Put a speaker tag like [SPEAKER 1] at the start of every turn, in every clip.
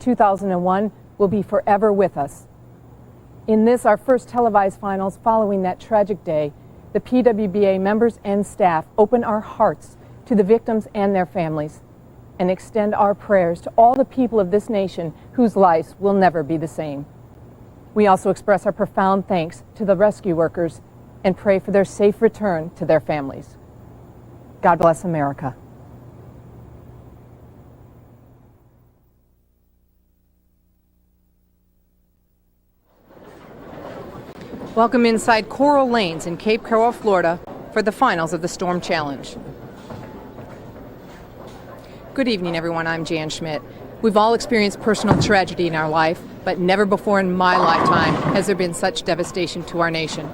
[SPEAKER 1] 2001 will be forever with us. In this, our first televised finals following that tragic day, the PWBA members and staff open our hearts to the victims and their families and extend our prayers to all the people of this nation whose lives will never be the same. We also express our profound thanks to the rescue workers and pray for their safe return to their families. God bless America. Welcome inside Coral Lanes in Cape Coral, Florida, for the finals of the Storm Challenge. Good evening, everyone. I'm Jan Schmidt. We've all experienced personal tragedy in our life, but never before in my lifetime has there been such devastation to our nation.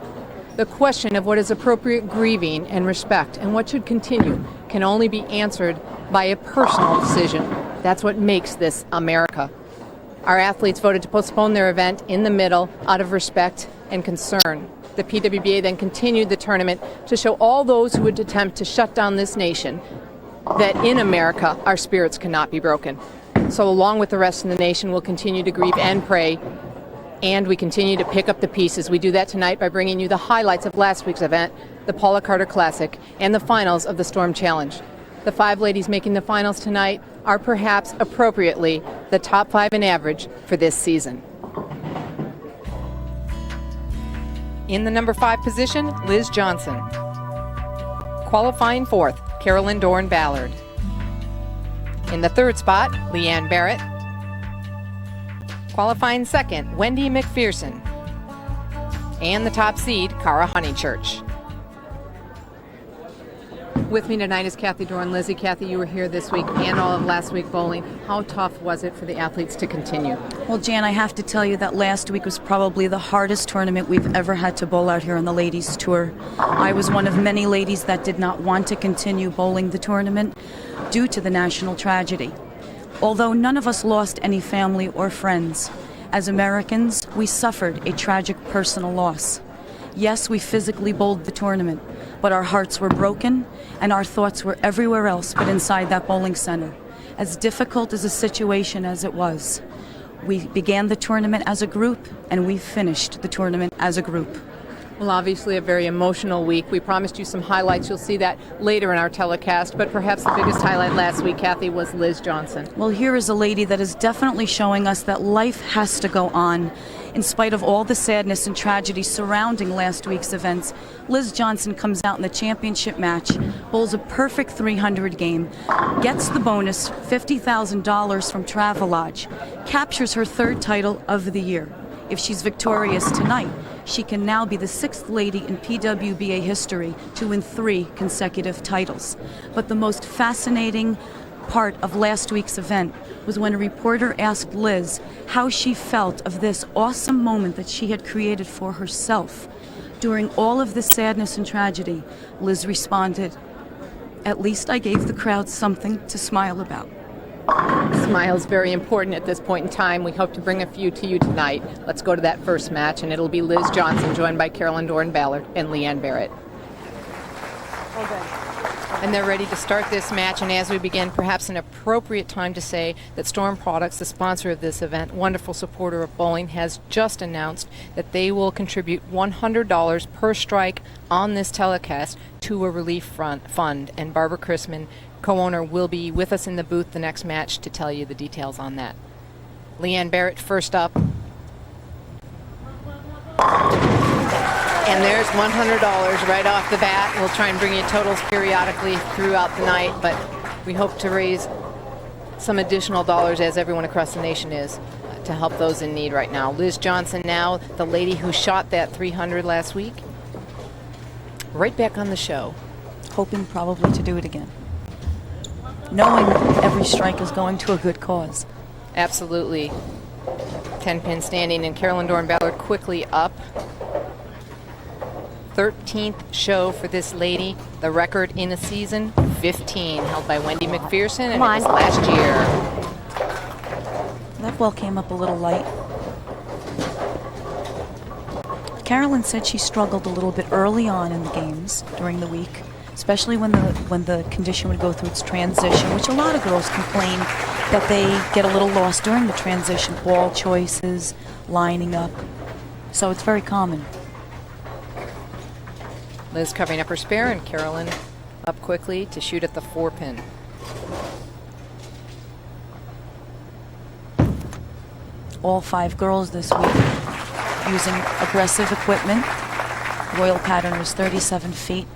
[SPEAKER 1] The question of what is appropriate grieving and respect and what should continue can only be answered by a personal decision. That's what makes this America. Our athletes voted to postpone their event in the middle out of respect and concern. The PWBA then continued the tournament to show all those who would attempt to shut down this nation that in America our spirits cannot be broken. So along with the rest of the nation, we'll continue to grieve and pray, and we continue to pick up the pieces. We do that tonight by bringing you the highlights of last week's event, the Paula Carter Classic, and the finals of the Storm Challenge. The 5 ladies making the finals tonight are perhaps appropriately the top 5 in average for this season. In the number 5 position, Liz Johnson. Qualifying 4th, Carolyn Dorn Ballard. In the 3rd spot, Leanne Barrett. Qualifying 2nd, Wendy McPherson. And the top seed, Cara Honeychurch. With me tonight is Kathy Dorn. Lizzie, Kathy, you were here this week and all of last week bowling. How tough was it for the athletes to continue?
[SPEAKER 2] Well, Jan, I have to tell you that last week was probably the hardest tournament we've ever had to bowl out here on the ladies' tour. I was one of many ladies that did not want to continue bowling the tournament due to the national tragedy. Although none of us lost any family or friends, as Americans, we suffered a tragic personal loss. Yes, we physically bowled the tournament, but our hearts were broken and our thoughts were everywhere else but inside that bowling center. As difficult as a situation as it was, we began the tournament as a group and we finished the tournament as a group.
[SPEAKER 1] Well, obviously a very emotional week. We promised you some highlights. You'll see that later in our telecast, but perhaps the biggest highlight last week, Kathy, was Liz Johnson.
[SPEAKER 2] Well, here is a lady that is definitely showing us that life has to go on. In spite of all the sadness and tragedy surrounding last week's events, Liz Johnson comes out in the championship match, bowls a perfect 300 game, gets the bonus $50,000 from Travelodge, captures her 3rd title of the year. If she's victorious tonight, she can now be the 6th lady in PWBA history to win 3 consecutive titles. But the most fascinating part of last week's event was when a reporter asked Liz how she felt of this awesome moment that she had created for herself. During all of this sadness and tragedy, Liz responded, "At least I gave the crowd something to smile about."
[SPEAKER 1] Smile's very important at this point in time. We hope to bring a few to you tonight. Let's go to that first match, and it'll be Liz Johnson joined by Carolyn Dorn Ballard and Leanne Barrett. And they're ready to start this match, and as we begin, perhaps an appropriate time to say that Storm Products, the sponsor of this event, wonderful supporter of bowling, has just announced that they will contribute $100 per strike on this telecast to a relief fund, and Barbara Chrisman, co-owner, will be with us in the booth the next match to tell you the details on that. Leanne Barrett first up. And there's $100 right off the bat. We'll try and bring you totals periodically throughout the night, but we hope to raise some additional dollars, as everyone across the nation is, to help those in need right now. Liz Johnson now, the lady who shot that 300 last week, right back on the show.
[SPEAKER 2] Hoping probably to do it again. Knowing every strike is going to a good cause.
[SPEAKER 1] Absolutely. 10-pin standing, and Carolyn Dorn Ballard quickly up. 13th show for this lady. The record in a season, 15, held by Wendy McPherson, and it was last year.
[SPEAKER 2] That ball came up a little light. Carolyn said she struggled a little bit early on in the games during the week, especially when the condition would go through its transition, which a lot of girls complain that they get a little lost during the transition. Ball choices, lining up. So it's very common.
[SPEAKER 1] Liz covering up her spare, and Carolyn up quickly to shoot at the 4-pin.
[SPEAKER 2] All 5 girls this week using aggressive equipment. Royal pattern was 37 feet,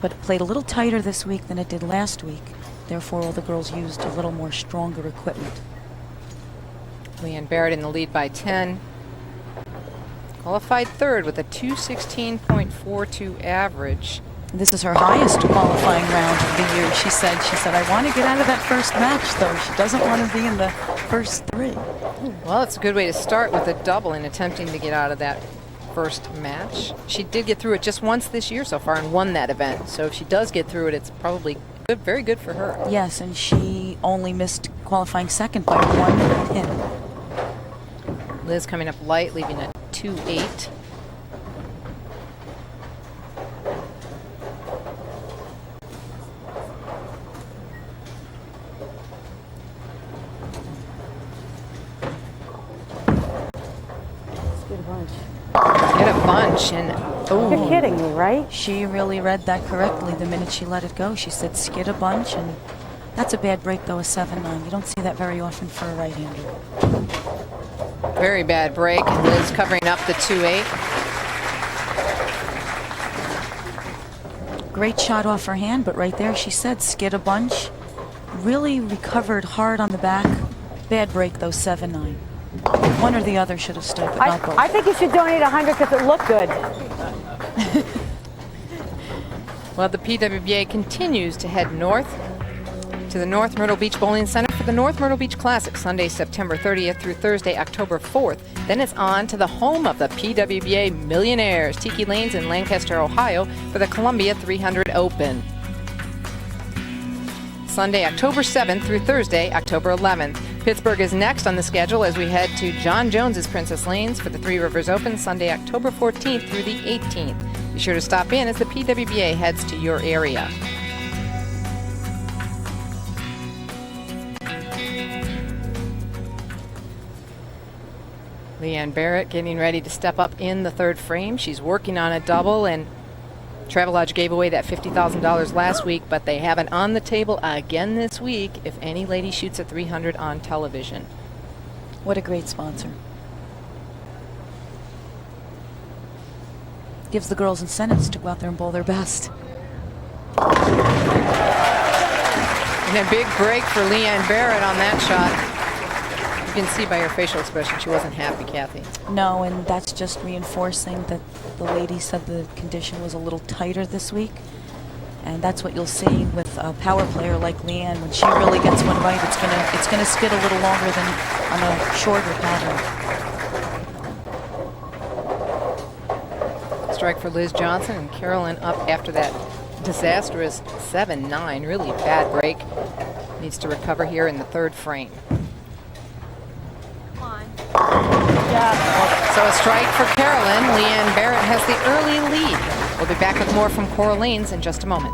[SPEAKER 2] but it played a little tighter this week than it did last week. Therefore, all the girls used a little more stronger equipment.
[SPEAKER 1] Leanne Barrett in the lead by 10. Qualified third with a 216.42 average.
[SPEAKER 2] This is her highest qualifying round of the year. She said, I want to get out of that first match, though. She doesn't want to be in the first 3.
[SPEAKER 1] Well, it's a good way to start with a double in attempting to get out of that first match. She did get through it just once this year so far and won that event. So if she does get through it, it's probably good, very good for her.
[SPEAKER 2] Yes, and she only missed qualifying second by 1 pin.
[SPEAKER 1] Liz coming up light, leaving at 2-8. Get a bunch, and
[SPEAKER 3] You're kidding me, right?
[SPEAKER 2] She really read that correctly the minute she let it go. She said skid a bunch, and that's a bad break though, a 7-9. You don't see that very often for a right-hander.
[SPEAKER 1] very bad break, and Liz covering up the 2-8.
[SPEAKER 2] Great shot off her hand, but right there she said skid a bunch. Really recovered hard on the back. Bad break though, 7-9. One or the other should have stood, but not both.
[SPEAKER 3] I think you should donate 100 because it looked good.
[SPEAKER 1] Well, the PWBA continues to head north to the North Myrtle Beach Bowling Center for the North Myrtle Beach Classic, Sunday, September 30th through Thursday, October 4th. Then it's on to the home of the PWBA Millionaires, Tiki Lanes in Lancaster, Ohio, for the Columbia 300 Open. Sunday, October 7th through Thursday, October 11th. Pittsburgh is next on the schedule as we head to John Jones's Princess Lanes for the Three Rivers Open, Sunday, October 14th through the 18th. Be sure to stop in as the PWBA heads to your area. Leanne Barrett getting ready to step up in the third frame. She's working on a double, and Travelodge gave away that $50,000 last week, but they have it on the table again this week if any lady shoots at 300 on television.
[SPEAKER 2] What a great sponsor. Gives the girls incentives to go out there and bowl their best.
[SPEAKER 1] And a big break for Leanne Barrett on that shot. You can see by her facial expression she wasn't happy, Kathy.
[SPEAKER 2] No, and that's just reinforcing that the lady said the condition was a little tighter this week. And that's what you'll see with a power player like Leanne. When she really gets one right, it's gonna skid a little longer than on a shorter pattern.
[SPEAKER 1] Strike for Liz Johnson, and Carolyn up after that disastrous 7-9. Really bad break. Needs to recover here in the third frame. So a strike for Carolyn. Leanne Barrett has the early lead. We'll be back with more from Coral Lanes in just a moment.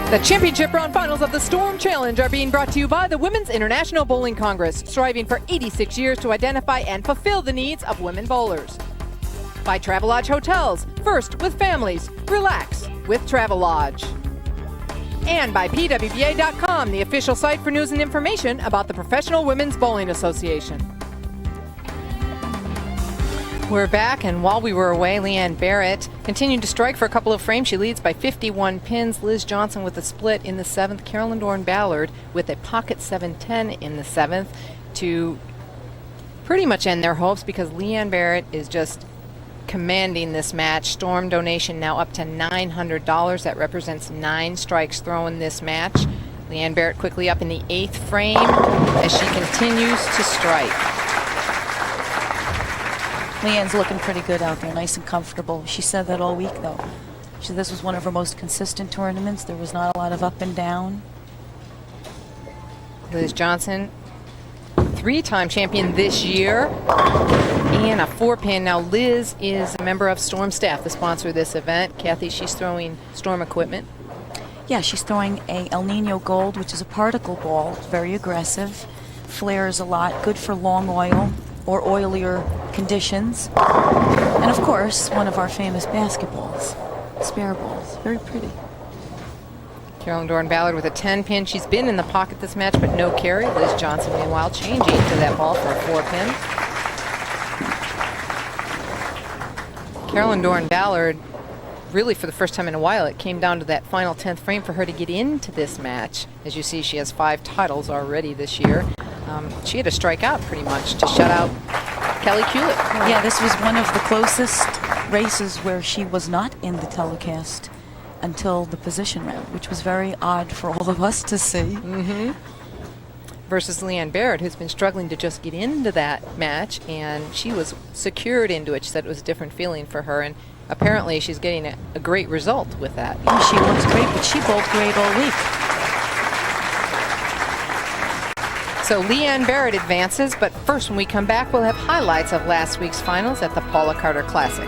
[SPEAKER 1] The championship round finals of the Storm Challenge are being brought to you by the Women's International Bowling Congress, striving for 86 years to identify and fulfill the needs of women bowlers. By Travelodge Hotels, first with families, relax with Travelodge. And by PWBA.com, the official site for news and information about the Professional Women's Bowling Association. We're back, and while we were away, Leanne Barrett continued to strike for a couple of frames. She leads by 51 pins. Liz Johnson with a split in the 7th. Carolyn Dorn-Ballard with a pocket 7-10 in the 7th to pretty much end their hopes, because Leanne Barrett is just commanding this match. Storm donation now up to $900. That represents 9 strikes thrown this match. Leanne Barrett quickly up in the 8th frame as she continues to strike.
[SPEAKER 2] Leanne's looking pretty good out there, nice and comfortable. She said that all week, though. She said this was one of her most consistent tournaments. There was not a lot of up and down.
[SPEAKER 1] Liz Johnson, 3-time champion this year. And a 4-pin. Now Liz is a member of Storm staff, the sponsor of this event. Kathy, she's throwing Storm equipment.
[SPEAKER 2] Yeah, she's throwing a El Nino Gold, which is a particle ball, very aggressive, flares a lot, good for long oil or oilier conditions. And of course, one of our famous basketballs, spare balls, very pretty.
[SPEAKER 1] Carolyn Doran-Ballard with a 10-pin. She's been in the pocket this match, but no carry. Liz Johnson, meanwhile, changing to that ball for a 4-pin. Carolyn Doran-Ballard, really for the first time in a while, it came down to that final 10th frame for her to get into this match. As you see, she has 5 titles already this year. She had to strike out pretty much to shut out Kelly Kulick.
[SPEAKER 2] Yeah, this was one of the closest races where she was not in the telecast until the position round, which was very odd for all of us to see.
[SPEAKER 1] Versus Leanne Barrett, who's been struggling to just get into that match, and she was secured into it. She said it was a different feeling for her, and apparently she's getting a great result with that.
[SPEAKER 2] Yeah, she looks great, but she bowled great all week.
[SPEAKER 1] So Leanne Barrett advances, but first when we come back, we'll have highlights of last week's finals at the Paula Carter Classic.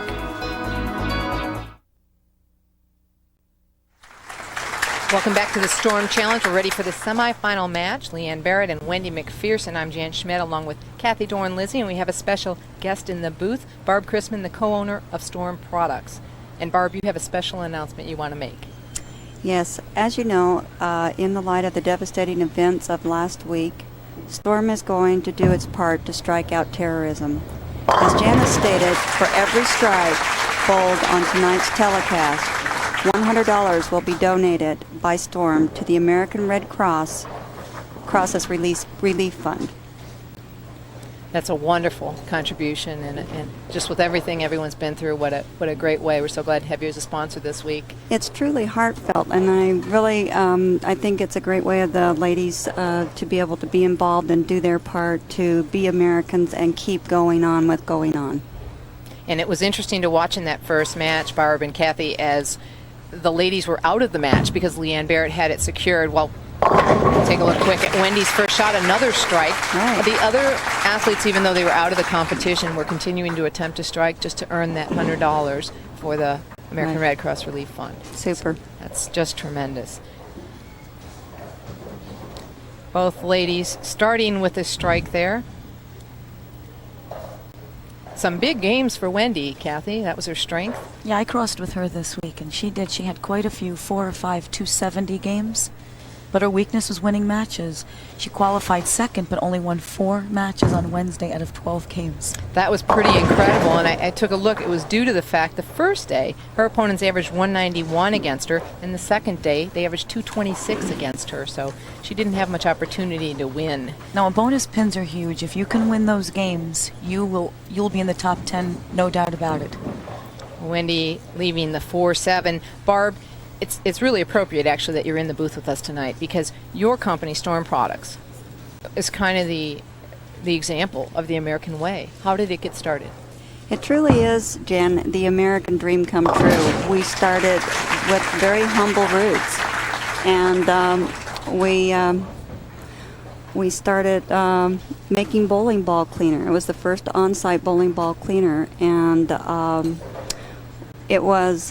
[SPEAKER 1] Welcome back to the Storm Challenge. We're ready for the semifinal match. Leanne Barrett and Wendy McPherson. I'm Jan Schmidt along with Kathy Doran-Lizzie, and we have a special guest in the booth, Barb Chrisman, the co-owner of Storm Products. And Barb, you have a special announcement you want to make.
[SPEAKER 4] Yes, as you know, in the light of the devastating events of last week, Storm is going to do its part to strike out terrorism. As Janice stated, for every strike bowled on tonight's telecast, $100 will be donated by Storm to the American Red Cross's Relief Fund.
[SPEAKER 1] That's a wonderful contribution, and just with everything everyone's been through, what a great way. We're so glad to have you as a sponsor this week.
[SPEAKER 4] It's truly heartfelt, and I really I think it's a great way of the ladies to be able to be involved and do their part to be Americans and keep going on with going on.
[SPEAKER 1] And it was interesting to watch in that first match, Barb and Kathy, as the ladies were out of the match because Leanne Barrett had it secured. Well, take a look quick at Wendy's first shot, another strike.
[SPEAKER 4] Right.
[SPEAKER 1] The other athletes, even though they were out of the competition, were continuing to attempt to strike just to earn that $100 for the American Red Cross Relief Fund.
[SPEAKER 4] Super.
[SPEAKER 1] That's just tremendous. Both ladies starting with a strike there. Some big games for Wendy, Kathy. That was her strength.
[SPEAKER 2] Yeah, I crossed with her this week, and she did. She had quite a few 4 or 5 270 games, but her weakness was winning matches. She qualified second, but only won 4 matches on Wednesday out of 12 games.
[SPEAKER 1] That was pretty incredible, and I took a look. It was due to the fact the first day her opponents averaged 191 against her, and the second day they averaged 226 against her, so she didn't have much opportunity to win.
[SPEAKER 2] Now, bonus pins are huge. If you can win those games, you'll be in the top 10, no doubt about it.
[SPEAKER 1] Wendy leaving the 4-7. Barb, it's really appropriate, actually, that you're in the booth with us tonight, because your company, Storm Products, is kind of the example of the American way. How did it get started?
[SPEAKER 4] It truly is, Jan, the American dream come true. We started with very humble roots, and we started making bowling ball cleaner. It was the first on-site bowling ball cleaner, and it was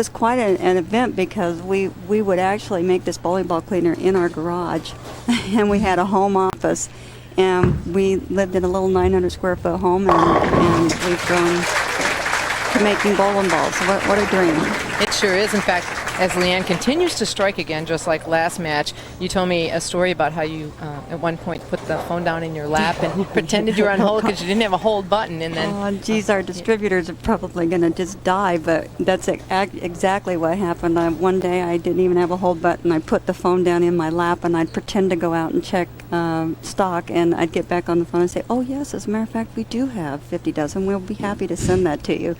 [SPEAKER 4] quite an event because we would actually make this bowling ball cleaner in our garage, and we had a home office, and we lived in a little 900 square foot home, and we've grown to making bowling balls. What a dream.
[SPEAKER 1] It sure is. In fact, as Leanne continues to strike again, just like last match, you told me a story about how you, at one point, put the phone down in your lap and pretended you were on hold because you didn't have a hold button. And then,
[SPEAKER 4] oh, geez, our distributors are probably going to just die, but that's exactly what happened. One day I didn't even have a hold button. I put the phone down in my lap, and I'd pretend to go out and check stock, and I'd get back on the phone and say, oh, yes, as a matter of fact, we do have 50 dozen. We'll be happy to send that to you.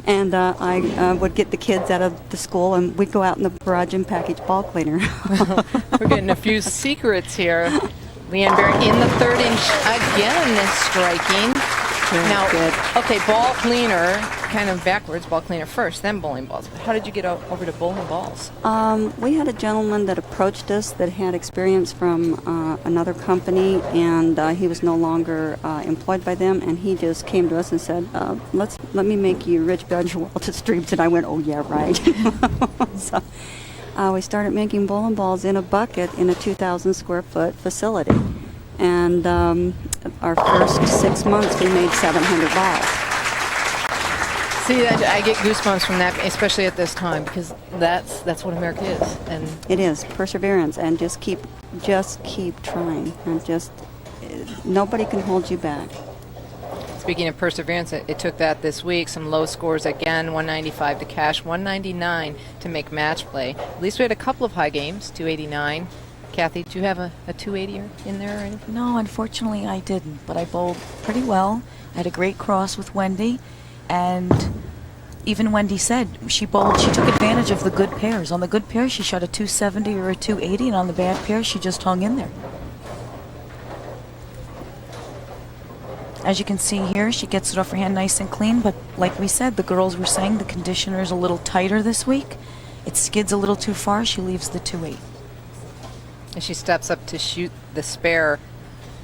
[SPEAKER 4] And I would get the kids out of the school, and we'd go out in the garage and package ball cleaner.
[SPEAKER 1] We're getting a few secrets here. Leanne Barrett in the third inch again is striking. Now,
[SPEAKER 4] good.
[SPEAKER 1] okay, ball cleaner, kind of backwards, ball cleaner first, then bowling balls. But how did you get over to bowling balls?
[SPEAKER 4] We had a gentleman that approached us that had experience from another company, and he was no longer employed by them, and he just came to us and said, let me make you Rich Badgerwalt's streams. And I went, oh, yeah, right. So we started making bowling balls in a bucket in a 2,000 square foot facility. And our first 6 months, we made 700 balls.
[SPEAKER 1] See, I get goosebumps from that, especially at this time, because that's what America is. And
[SPEAKER 4] It is perseverance, and just keep trying, and just nobody can hold you back.
[SPEAKER 1] speaking of perseverance, it took that this week. Some low scores again, 195 to cash, 199 to make match play. At least we had a couple of high games, 289. Kathy, do you have a 280 in there or anything?
[SPEAKER 2] No, unfortunately I didn't, but I bowled pretty well. I had a great cross with Wendy, and even Wendy said she took advantage of the good pairs. On the good pair, she shot a 270 or a 280, and on the bad pair, she just hung in there. As you can see here, she gets it off her hand nice and clean, but like we said, the girls were saying the conditioner's a little tighter this week. It skids a little too far, she leaves the 2-8.
[SPEAKER 1] And she steps up to shoot the spare.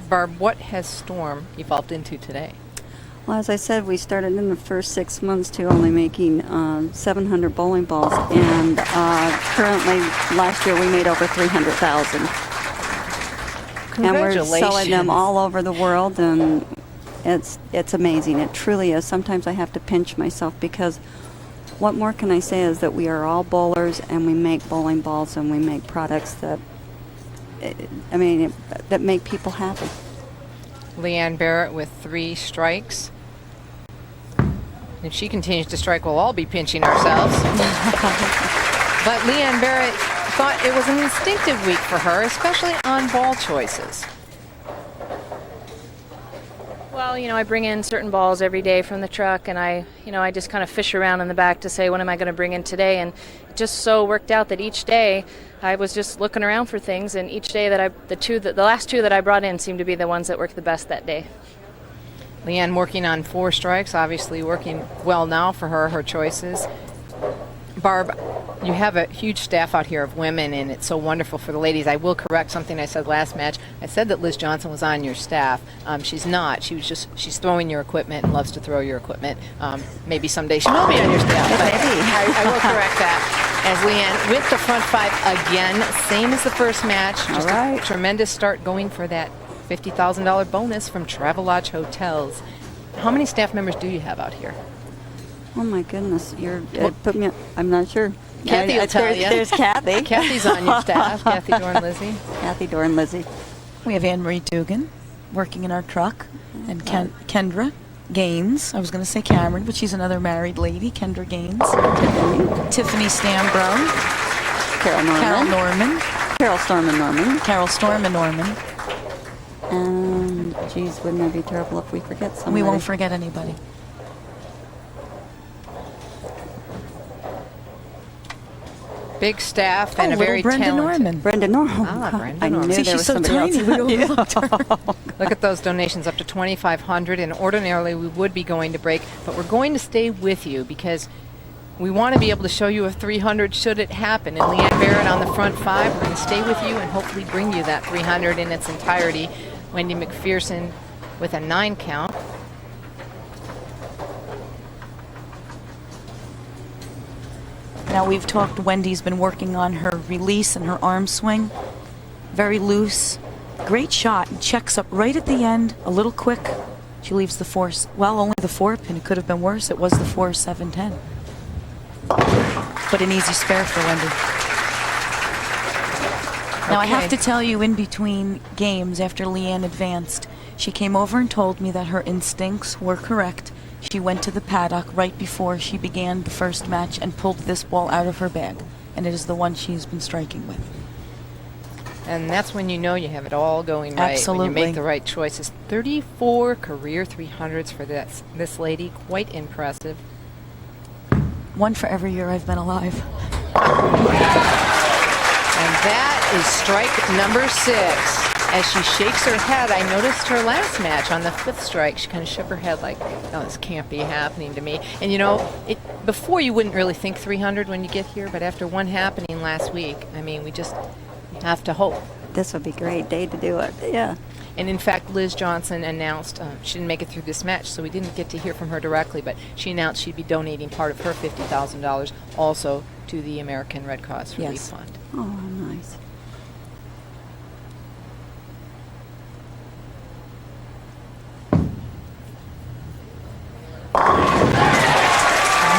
[SPEAKER 1] Barb, what has Storm evolved into today?
[SPEAKER 4] Well, as I said, we started in the first 6 months to only making 700 bowling balls, and currently last year we made over 300,000. And we're selling them all over the world, and it's amazing. It truly is. Sometimes I have to pinch myself, because what more can I say is that we are all bowlers, and we make bowling balls, and we make products that that make people happy.
[SPEAKER 1] Leanne Barrett with 3 strikes. If she continues to strike, we'll all be pinching ourselves. But Leanne Barrett thought it was an instinctive week for her, especially on ball choices.
[SPEAKER 5] Well, I bring in certain balls every day from the truck, and I just kind of fish around in the back to say, what am I going to bring in today? And it just so worked out that each day I was just looking around for things, and each day that the last 2 that I brought in seemed to be the ones that worked the best that day.
[SPEAKER 1] Leanne working on 4 strikes, obviously working well now for her choices. Barb, you have a huge staff out here of women, and it's so wonderful for the ladies. I will correct something I said last match. I said that Liz Johnson was on your staff. She's not. She's throwing your equipment and loves to throw your equipment. Maybe someday she will be on your staff. But I will correct that. As Leanne with the front 5 again, same as the first match. Just a tremendous start going for that $50,000 bonus from Travelodge Hotels. How many staff members do you have out here?
[SPEAKER 4] Oh my goodness, put me. I'm not sure.
[SPEAKER 1] Kathy will tell you.
[SPEAKER 4] There's Kathy.
[SPEAKER 1] Kathy's on your staff. Kathy, Dora, and Lizzie.
[SPEAKER 4] Kathy, Dora, and Lizzie.
[SPEAKER 2] We have Anne-Marie Dugan working in our truck, and Kendra Gaines. I was going to say Cameron, but she's another married lady. Kendra Gaines. Tiffany Stambro. Carol Norman.
[SPEAKER 4] Carol Storm and Norman.
[SPEAKER 2] Carol Storm and Norman.
[SPEAKER 4] And, geez, wouldn't it be terrible if we forget somebody?
[SPEAKER 2] We won't forget anybody.
[SPEAKER 1] Big staff and a very
[SPEAKER 2] Brenda
[SPEAKER 1] talented.
[SPEAKER 2] Norman.
[SPEAKER 4] Brenda Norman.
[SPEAKER 1] Brenda
[SPEAKER 4] I
[SPEAKER 1] Norman.
[SPEAKER 4] knew
[SPEAKER 2] See,
[SPEAKER 4] there
[SPEAKER 2] she's
[SPEAKER 4] was
[SPEAKER 2] so
[SPEAKER 4] somebody
[SPEAKER 2] tiny.
[SPEAKER 4] else.
[SPEAKER 2] We overlooked her.
[SPEAKER 1] Look at those donations up to $2,500, and ordinarily we would be going to break, but we're going to stay with you because we want to be able to show you a 300 should it happen. And Leanne Barrett on the front 5, we're going to stay with you and hopefully bring you that 300 in its entirety. Wendy McPherson with a 9 count.
[SPEAKER 2] Now we've talked, Wendy's been working on her release and her arm swing. Very loose. Great shot. Checks up right at the end, a little quick. She leaves the 4, well, only the 4 pin. It could have been worse. It was the 4-7-10. But an easy spare for Wendy. Now I have to tell you, in between games, after Leanne advanced, she came over and told me that her instincts were correct. She went to the paddock right before she began the first match and pulled this ball out of her bag. And it is the one she's been striking with.
[SPEAKER 1] And that's when you know you have it all going right.
[SPEAKER 2] Absolutely.
[SPEAKER 1] When you make the right choices. 34 career 300s for this lady. Quite impressive.
[SPEAKER 2] 1 for every year I've been alive.
[SPEAKER 1] And that is strike number 6. as she shakes her head, I noticed her last match on the 5th strike. She kind of shook her head like, oh, this can't be happening to me. And you know, before you wouldn't really think 300 when you get here, but after one happening last week, I mean, we just have to hope.
[SPEAKER 4] This would be a great day to do it. Yeah.
[SPEAKER 1] And in fact, Liz Johnson announced she didn't make it through this match, so we didn't get to hear from her directly, but she announced she'd be donating part of her $50,000 also to the American Red Cross Relief Fund.
[SPEAKER 4] Oh, nice.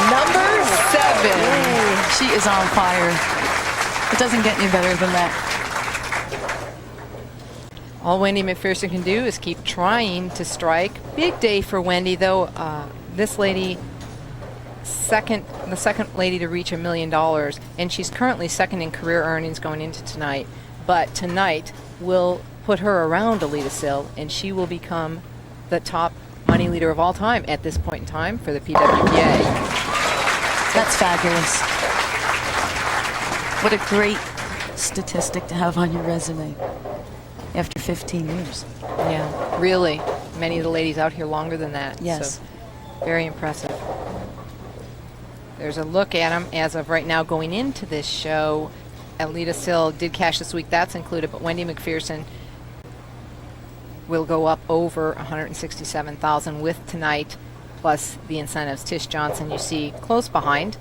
[SPEAKER 1] Number 7.
[SPEAKER 2] Yay. She is on fire. It doesn't get any better than that.
[SPEAKER 1] All Wendy McPherson can do is keep trying to strike. Big day for Wendy, though. This lady, the second lady to reach $1 million, and she's currently second in career earnings going into tonight. But tonight will put her around Alita Sill, and she will become the top money leader of all time at this point in time for the PWBA.
[SPEAKER 2] That's fabulous. What a great statistic to have on your resume after 15 years.
[SPEAKER 1] Yeah, really. Many of the ladies out here longer than that.
[SPEAKER 2] Yes.
[SPEAKER 1] So very impressive. There's a look at them as of right now going into this show. Alita Sill did cash this week. That's included. But Wendy McPherson will go up over $167,000 with tonight, plus the incentives. Tish Johnson, you see, close behind.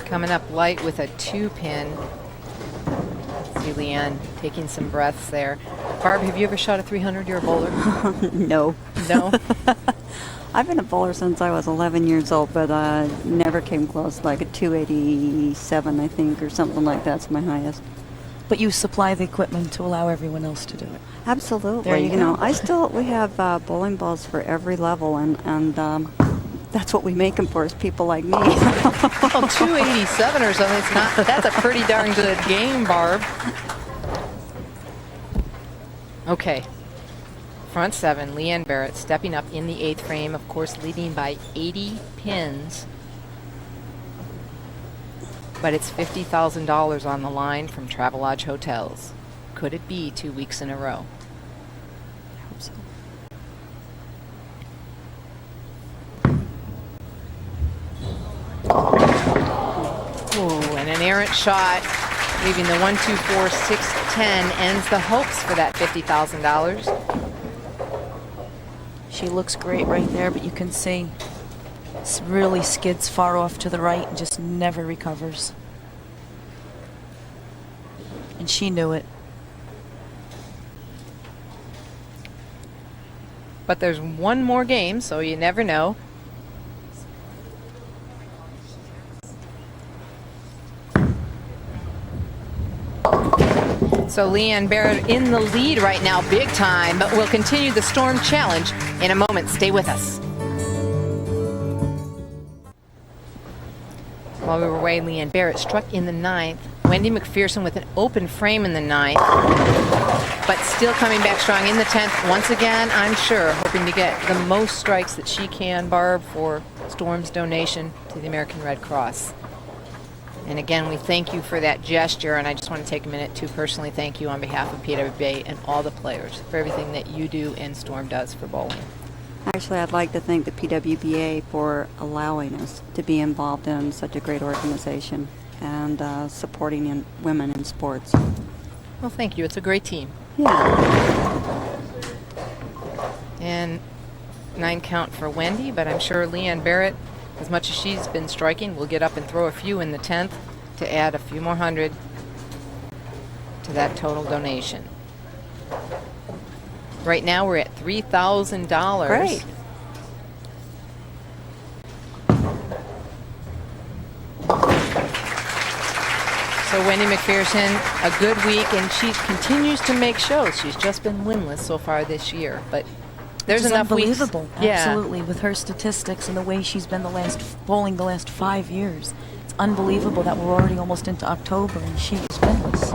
[SPEAKER 1] Coming up light with a 2-pin. See Leanne taking some breaths there. Barb, have you ever shot a 300-year bowler?
[SPEAKER 4] No.
[SPEAKER 1] No?
[SPEAKER 4] I've been a bowler since I was 11 years old, but never came close, like a 287, I think, or something like that's my highest.
[SPEAKER 2] But you supply the equipment to allow everyone else to do it.
[SPEAKER 4] Absolutely.
[SPEAKER 2] There you
[SPEAKER 4] know,
[SPEAKER 2] go.
[SPEAKER 4] we have bowling balls for every level, and that's what we make them for, is people like me.
[SPEAKER 1] Well, 287 or something. It's not. That's a pretty darn good game, Barb. Okay. Front 7, Leanne Barrett stepping up in the 8th frame, of course, leading by 80 pins. But it's $50,000 on the line from Travelodge Hotels. Could it be 2 weeks in a row?
[SPEAKER 4] I hope so.
[SPEAKER 1] Ooh, and an errant shot, leaving the 1, 2, 4, 6, 10, ends the hopes for that $50,000.
[SPEAKER 2] She looks great right there, but you can see it really skids far off to the right and just never recovers. And she knew it.
[SPEAKER 1] But there's one more game, so you never know. So Leanne Barrett in the lead right now, big time, but we'll continue the Storm Challenge in a moment. Stay with us. While we were away, Leanne Barrett struck in the 9th. Wendy McPherson with an open frame in the 9th, but still coming back strong in the 10th. Once again, I'm sure, hoping to get the most strikes that she can, Barb, for Storm's donation to the American Red Cross. And again, we thank you for that gesture, and I just want to take a minute to personally thank you on behalf of PWBA and all the players for everything that you do and Storm does for bowling.
[SPEAKER 4] Actually, I'd like to thank the PWBA for allowing us to be involved in such a great organization and supporting women in sports.
[SPEAKER 1] Well, thank you. It's a great team.
[SPEAKER 4] Yeah.
[SPEAKER 1] And 9 count for Wendy, but I'm sure Leanne Barrett, as much as she's been striking, will get up and throw a few in the 10th to add a few more hundred to that total donation. Right now we're at $3,000.
[SPEAKER 4] Great.
[SPEAKER 1] So Wendy McPherson, a good week, and she continues to make shows. She's just been winless so far this year, but there's
[SPEAKER 2] Which is
[SPEAKER 1] enough weeks.
[SPEAKER 2] unbelievable.
[SPEAKER 1] Yeah.
[SPEAKER 2] Absolutely, with her statistics and the way she's been bowling the last 5 years. It's unbelievable that we're already almost into October and she is winless.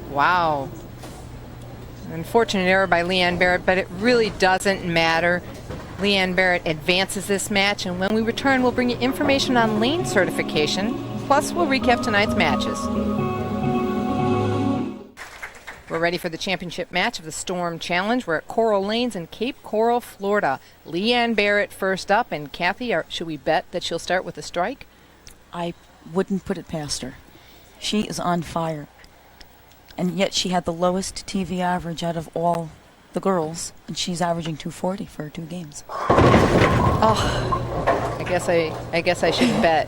[SPEAKER 1] Wow. Unfortunate error by Leanne Barrett, but it really doesn't matter. Leanne Barrett advances this match, and when we return, we'll bring you information on lane certification Plus, we'll recap tonight's matches. We're ready for the championship match of the Storm Challenge. We're at Coral Lanes in Cape Coral, Florida. Leanne Barrett first up, and Kathy, should we bet that she'll start with a strike?
[SPEAKER 2] I wouldn't put it past her. She is on fire. And yet she had the lowest TV average out of all the girls, and she's averaging 240 for 2 games.
[SPEAKER 1] Oh, I guess I shouldn't bet.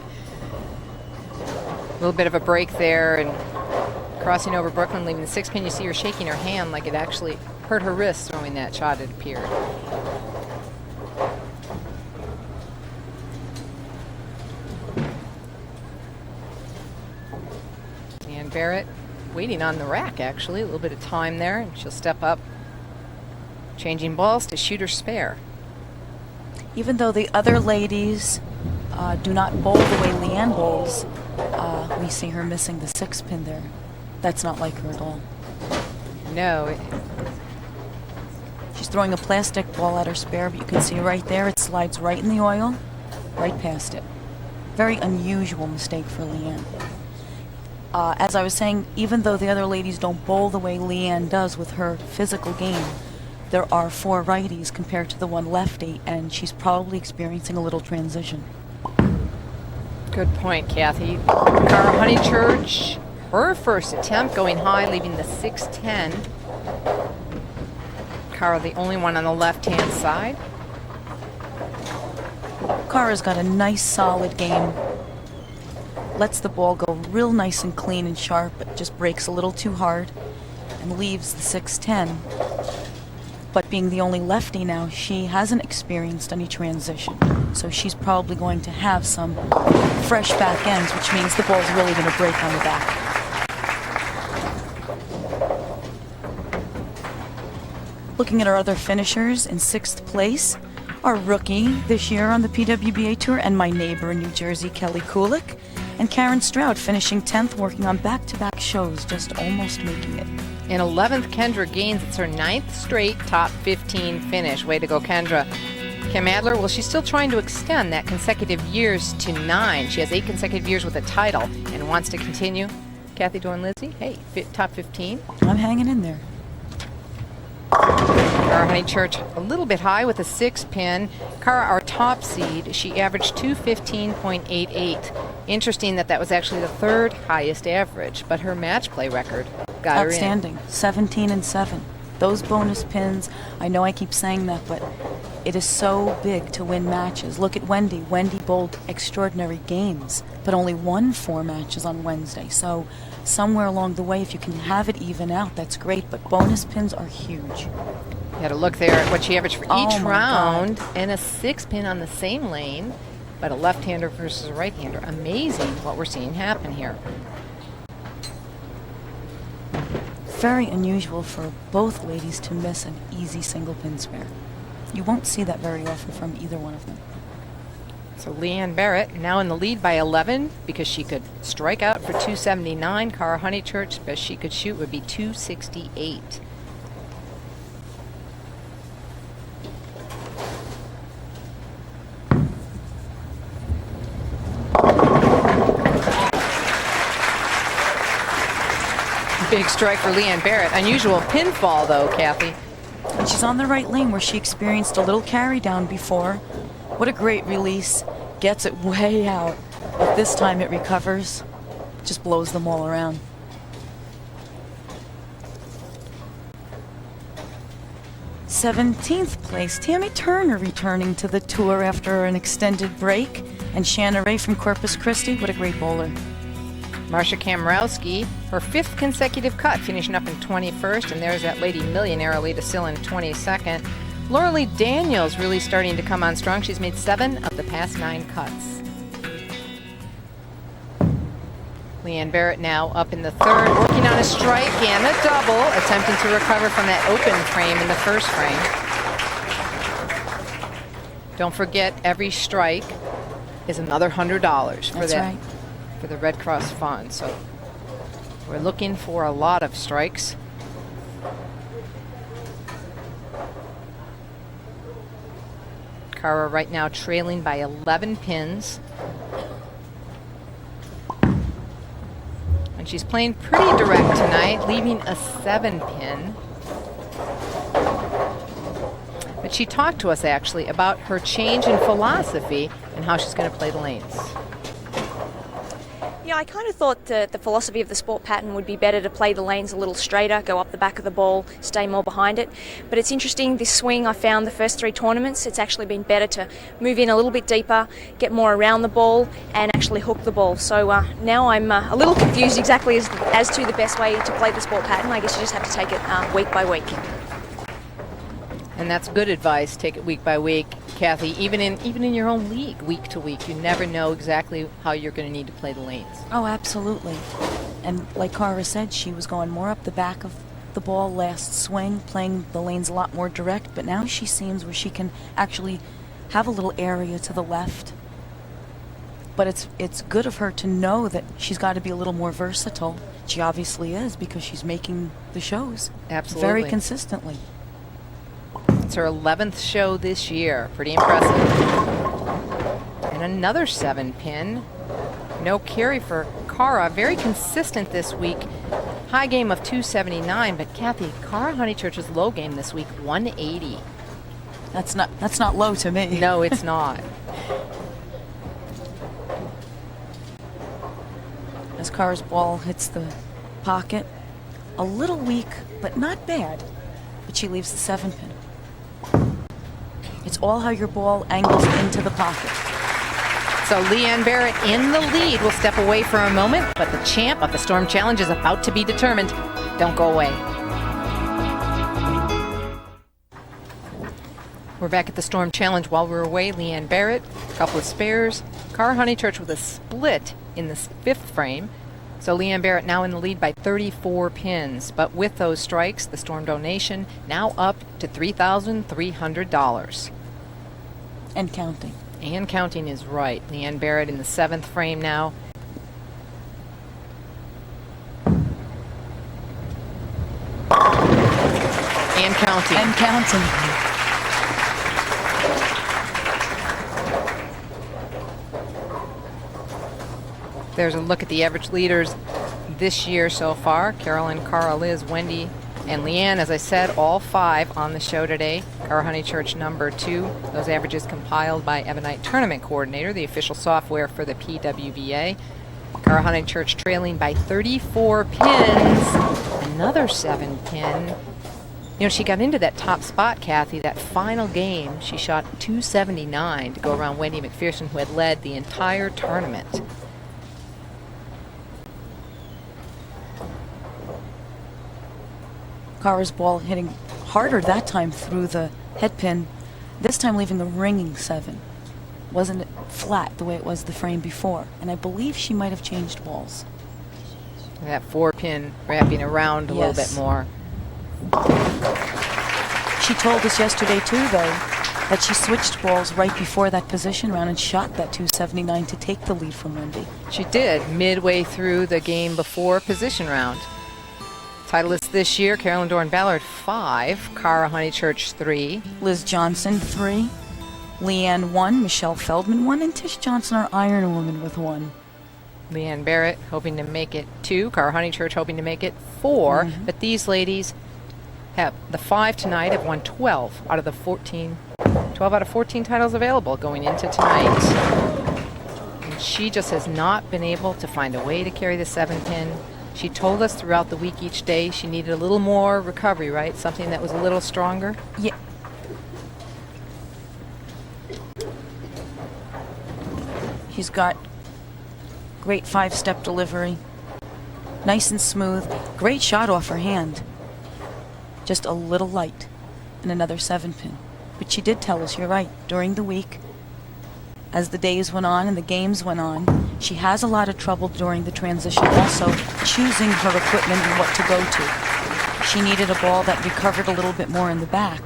[SPEAKER 1] A little bit of a break there, and crossing over Brooklyn, leaving the 6 pin. You see her shaking her hand like it actually hurt her wrist throwing that shot, it appeared. And Barrett waiting on the rack, actually. A little bit of time there, and she'll step up, changing balls to shooter spare.
[SPEAKER 2] Even though the other ladies do not bowl the way Leanne bowls, we see her missing the 6 pin there. That's not like her at all.
[SPEAKER 1] No.
[SPEAKER 2] She's throwing a plastic ball at her spare, but you can see right there, it slides right in the oil, right past it. Very unusual mistake for Leanne. As I was saying, even though the other ladies don't bowl the way Leanne does with her physical game, there are 4 righties compared to the 1 lefty, and she's probably experiencing a little transition.
[SPEAKER 1] Good point, Kathy. Cara Honeychurch, her first attempt going high, leaving the 6-10. Cara, the only one on the left-hand side.
[SPEAKER 2] Cara's got a nice, solid game. Lets the ball go real nice and clean and sharp, but just breaks a little too hard and leaves the 6-10. But being the only lefty now, she hasn't experienced any transition. So she's probably going to have some fresh back ends, which means the ball's really going to break on the back. Looking at our other finishers, in 6th place, our rookie this year on the PWBA Tour, and my neighbor in New Jersey, Kelly Kulik, and Karen Stroud finishing 10th, working on back-to-back shows, just almost making it.
[SPEAKER 1] In 11th, Kendra Gaines. It's her 9th straight top 15 finish. Way to go, Kendra. Kim Adler, well, she's still trying to extend that consecutive years to 9. She has 8 consecutive years with a title and wants to continue. Kathy Dorn-Lizzie, hey, top 15.
[SPEAKER 2] I'm hanging in there.
[SPEAKER 1] Cara Honeychurch a little bit high with a 6 pin. Cara, our top seed, she averaged 215.88. Interesting that was actually the 3rd highest average, but her match play record got her in.
[SPEAKER 2] Outstanding. 17-7. Those bonus pins, I know I keep saying that, but it is so big to win matches. Look at Wendy. Wendy bowled extraordinary games, but only won 4 matches on Wednesday. So somewhere along the way, if you can have it even out, that's great, but bonus pins are huge.
[SPEAKER 1] You had a look there at what she averaged for each round, and a 6 pin on the same lane, but a left-hander versus a right-hander. Amazing what we're seeing happen here.
[SPEAKER 2] Very unusual for both ladies to miss an easy single pin spare. You won't see that very often from either one of them.
[SPEAKER 1] So Leanne Barrett now in the lead by 11 because she could strike out for 279. Cara Honeychurch, best she could shoot would be 268. Big strike for Leanne Barrett. Unusual pinfall, though, Kathy.
[SPEAKER 2] And she's on the right lane where she experienced a little carry down before. What a great release. Gets it way out. But this time it recovers. Just blows them all around. '17th place, Tammy Turner returning to the tour after an extended break. And Shanna Ray from Corpus Christi. What a great bowler.
[SPEAKER 1] Marcia Kamrowski, her 5th consecutive cut, finishing up in 21st, and there's that lady millionaire, Alita Sill, in 22nd. Laura Lee Daniels really starting to come on strong. She's made 7 of the past 9 cuts. Leanne Barrett now up in the 3rd, working on a strike and a double, attempting to recover from that open frame in the first frame. Don't forget, every strike is another $100 for
[SPEAKER 2] That's right.
[SPEAKER 1] For the Red Cross Fund. So we're looking for a lot of strikes. Cara right now trailing by 11 pins. And she's playing pretty direct tonight, leaving a 7-pin. But she talked to us actually about her change in philosophy and how she's going to play the lanes.
[SPEAKER 6] Yeah, I kind of thought the philosophy of the sport pattern would be better to play the lanes a little straighter, go up the back of the ball, stay more behind it. But it's interesting, this swing I found the first 3 tournaments, it's actually been better to move in a little bit deeper, get more around the ball and actually hook the ball. So now I'm a little confused exactly as to the best way to play the sport pattern. I guess you just have to take it week by week.
[SPEAKER 1] And that's good advice. Take it week by week, Kathy. Even in your own league, week to week, you never know exactly how you're going to need to play the lanes.
[SPEAKER 2] Oh, absolutely. And like Cara said, she was going more up the back of the ball last swing, playing the lanes a lot more direct, but now she seems where she can actually have a little area to the left. But it's good of her to know that she's got to be a little more versatile. She obviously is, because she's making the shows
[SPEAKER 1] Absolutely.
[SPEAKER 2] very consistently.
[SPEAKER 1] It's her 11th show this year. Pretty impressive. And another 7-pin. No carry for Cara. Very consistent this week. High game of 279, but Kathy, Cara Honeychurch's low game this week, 180.
[SPEAKER 2] That's not low to me.
[SPEAKER 1] No, it's not.
[SPEAKER 2] As Cara's ball hits the pocket, a little weak, but not bad. But she leaves the 7-pin. It's all how your ball angles into the pocket.
[SPEAKER 1] So Leanne Barrett in the lead will step away for a moment, but the champ of the Storm Challenge is about to be determined. Don't go away. We're back at the Storm Challenge. While we're away, Leanne Barrett, a couple of spares. Cara Honeychurch with a split in the 5th frame. So Leanne Barrett now in the lead by 34 pins. But with those strikes, the Storm donation now up to $3,300.
[SPEAKER 2] And counting.
[SPEAKER 1] And counting is right. Leanne Barrett in the 7th frame now. And counting.
[SPEAKER 2] And counting.
[SPEAKER 1] There's a look at the average leaders this year so far. Carolyn, Cara, Liz, Wendy, and Leanne, as I said, all 5 on the show today. Cara Honeychurch number 2. Those averages compiled by Ebonite Tournament Coordinator, the official software for the PWBA. Cara Honeychurch trailing by 34 pins. Another 7-pin. You know, she got into that top spot, Kathy, that final game. She shot 279 to go around Wendy McPherson, who had led the entire tournament.
[SPEAKER 2] Cara's ball hitting harder that time through the head pin, this time leaving a ringing 7. Wasn't it flat the way it was the frame before? And I believe she might have changed balls.
[SPEAKER 1] That 4-pin wrapping around a little bit more.
[SPEAKER 2] She told us yesterday too, though, that she switched balls right before that position round and shot that 279 to take the lead from Wendy.
[SPEAKER 1] She did, midway through the game before position round. Titleists this year, Carolyn Doran Ballard 5, Cara Honeychurch 3.
[SPEAKER 2] Liz Johnson 3, Leanne 1, Michelle Feldman 1, and Tish Johnson, our Iron Woman, with 1.
[SPEAKER 1] Leanne Barrett hoping to make it 2, Cara Honeychurch hoping to make it 4. But these ladies have the 5 tonight have won 12 out of the 14 titles available going into tonight. And she just has not been able to find a way to carry the 7-pin. She told us throughout the week each day she needed a little more recovery, right? Something that was a little stronger.
[SPEAKER 2] Yeah. She's got great 5-step delivery. Nice and smooth. Great shot off her hand. Just a little light. And another 7-pin. But she did tell us, you're right, during the week, as the days went on and the games went on, she has a lot of trouble during the transition, also choosing her equipment and what to go to. She needed a ball that recovered a little bit more in the back,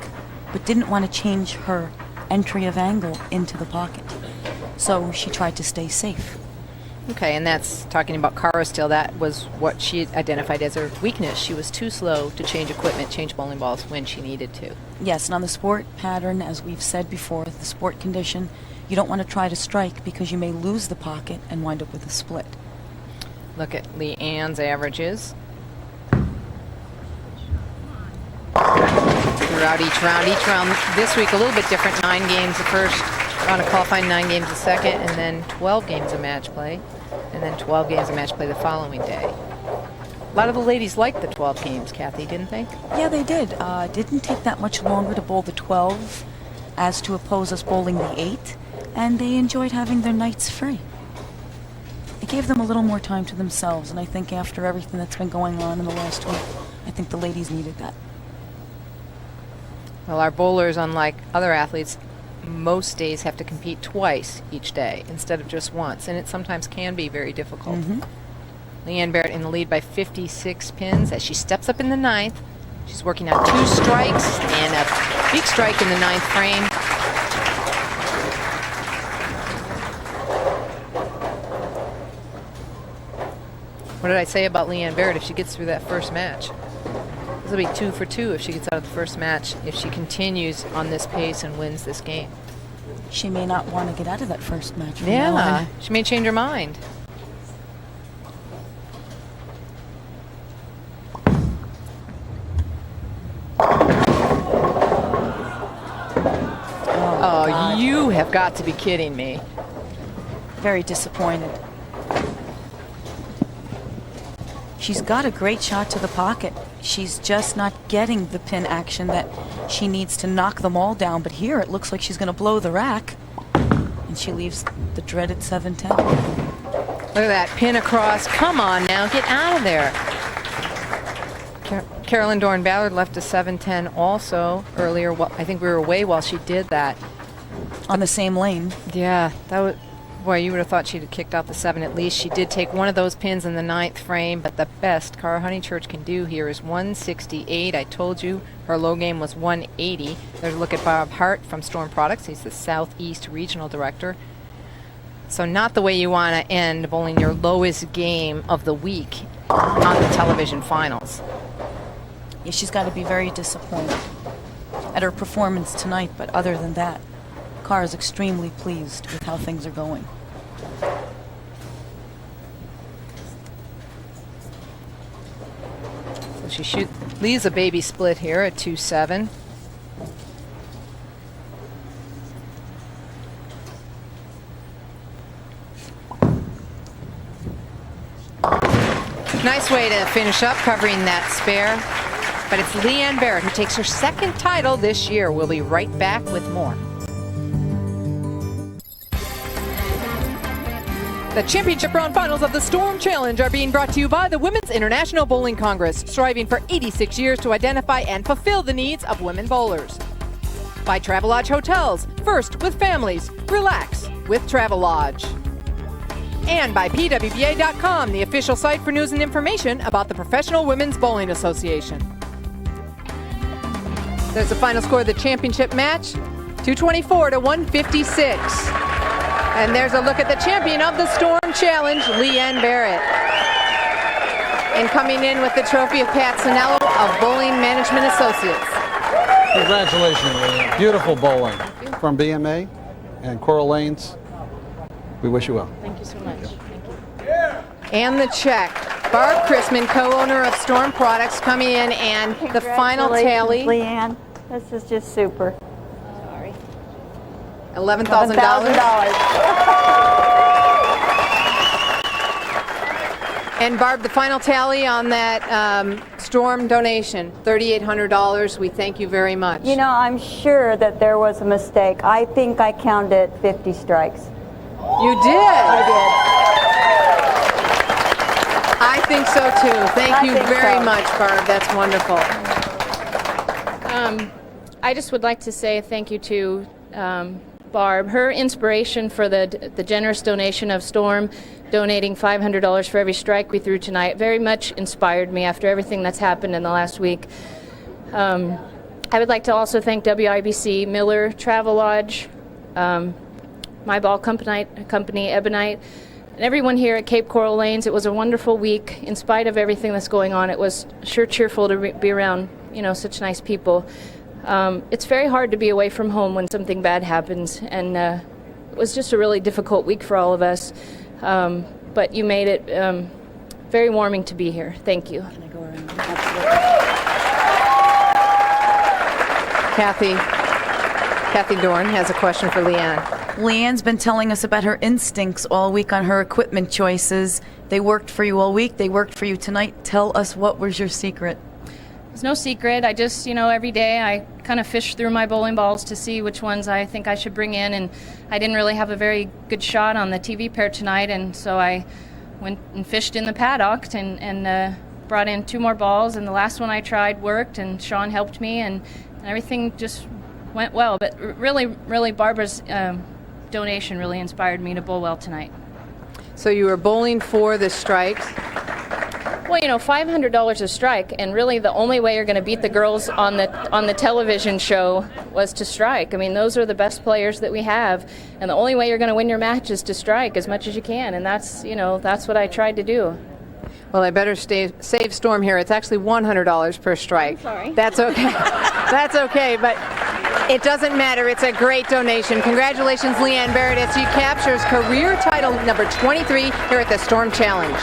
[SPEAKER 2] but didn't want to change her entry of angle into the pocket. So she tried to stay safe.
[SPEAKER 1] Okay, and that's talking about Cara still. That was what she identified as her weakness. She was too slow to change equipment, change bowling balls when she needed to.
[SPEAKER 2] Yes, and on the sport pattern, as we've said before, the sport condition, you don't want to try to strike because you may lose the pocket and wind up with a split.
[SPEAKER 1] Look at Leanne's averages. Throughout each round. Each round this week a little bit different. 9 games the first round of qualifying, 9 games the second, and then 12 games of match play, and then 12 games of match play the following day. A lot of the ladies liked the 12 games, Kathy, didn't they?
[SPEAKER 2] Yeah, they did. Didn't take that much longer to bowl the 12 as to oppose us bowling the 8, and they enjoyed having their nights free. It gave them a little more time to themselves, and I think after everything that's been going on in the last week, I think the ladies needed that.
[SPEAKER 1] Well, our bowlers, unlike other athletes, most days have to compete twice each day instead of just once, and it sometimes can be very difficult. Leanne Barrett in the lead by 56 pins as she steps up in the 9th. She's working on 2 strikes and a big strike in the 9th frame. What did I say about Leanne Barrett if she gets through that first match? This will be 2 for 2 if she gets out of the first match, if she continues on this pace and wins this game.
[SPEAKER 2] She may not want to get out of that first match. From now
[SPEAKER 1] Yeah,
[SPEAKER 2] on.
[SPEAKER 1] she may change her mind. Oh, you have got to be kidding me.
[SPEAKER 2] Very disappointed. She's got a great shot to the pocket. She's just not getting the pin action that she needs to knock them all down. But here it looks like she's going to blow the rack. And she leaves the dreaded 7-10.
[SPEAKER 1] Look at that pin across. Come on now, get out of there. Carolyn Dorn Ballard left a 7-10 also earlier. Well, I think we were away while she did that.
[SPEAKER 2] On the same lane.
[SPEAKER 1] Yeah, that was. Boy, you would have thought she'd have kicked out the 7 at least. She did take one of those pins in the 9th frame, but the best Cara Honeychurch can do here is 168. I told you her low game was 180. There's a look at Bob Hart from Storm Products. He's the Southeast Regional Director. So not the way you want to end bowling your lowest game of the week on the television finals.
[SPEAKER 2] Yeah, she's got to be very disappointed at her performance tonight, but other than that, Cara is extremely pleased with how things are going.
[SPEAKER 1] So she leaves a baby split here at 2-7. Nice way to finish up covering that spare. But it's Leanne Barrett who takes her 2nd title this year. We'll be right back with more. The championship round finals of the Storm Challenge are being brought to you by the Women's International Bowling Congress, striving for 86 years to identify and fulfill the needs of women bowlers. By Travelodge Hotels, first with families, relax with Travelodge. And by PWBA.com, the official site for news and information about the Professional Women's Bowling Association. There's the final score of the championship match, 224 to 156. And there's a look at the champion of the Storm Challenge, Leanne Barrett. And coming in with the trophy of Pat Sinello of Bowling Management Associates.
[SPEAKER 7] Congratulations, Leanne. Beautiful bowling from BMA and Coral Lanes. We wish you well.
[SPEAKER 5] Thank you so much.
[SPEAKER 1] And the check. Barb Chrisman, co-owner of Storm Products, coming in, and the final tally.
[SPEAKER 4] Leanne, this is just super.
[SPEAKER 1] $11,000. And Barb, the final tally on that Storm donation, $3,800. We thank you very much.
[SPEAKER 4] You know, I'm sure that there was a mistake. I think I counted 50 strikes.
[SPEAKER 1] You did?
[SPEAKER 4] I
[SPEAKER 1] I think so too. Thank you very much, Barb. That's wonderful.
[SPEAKER 5] I just would like to say thank you to Barb. Her inspiration for the generous donation of Storm, donating $500 for every strike we threw tonight, very much inspired me after everything that's happened in the last week. I would like to also thank WIBC, Miller, Travelodge, my ball company, Ebonite, and everyone here at Cape Coral Lanes. It was a wonderful week. In spite of everything that's going on, it was sure cheerful to be around, such nice people. It's very hard to be away from home when something bad happens, and it was just a really difficult week for all of us. But you made it very warming to be here. Thank you.
[SPEAKER 1] Kathy Dorn has a question for Leanne.
[SPEAKER 2] Leanne's been telling us about her instincts all week on her equipment choices. They worked for you all week. They worked for you tonight. Tell us, what was your secret?
[SPEAKER 5] It's no secret. I just, every day I kind of fish through my bowling balls to see which ones I think I should bring in, and I didn't really have a very good shot on the TV pair tonight, and so I went and fished in the paddock and brought in 2 more balls, and the last one I tried worked, and Sean helped me, and everything just went well. But really, Barbara's donation really inspired me to bowl well tonight.
[SPEAKER 1] So you were bowling for the strikes.
[SPEAKER 5] Well, $500 a strike, and really the only way you're going to beat the girls on the television show was to strike. I mean, those are the best players that we have, and the only way you're going to win your match is to strike as much as you can, and that's what I tried to do.
[SPEAKER 1] Well, I better save Storm here. It's actually $100 per strike.
[SPEAKER 5] I'm sorry.
[SPEAKER 1] That's okay. That's okay, but it doesn't matter. It's a great donation. Congratulations, Leanne Barrett, as she captures career title number 23 here at the Storm Challenge.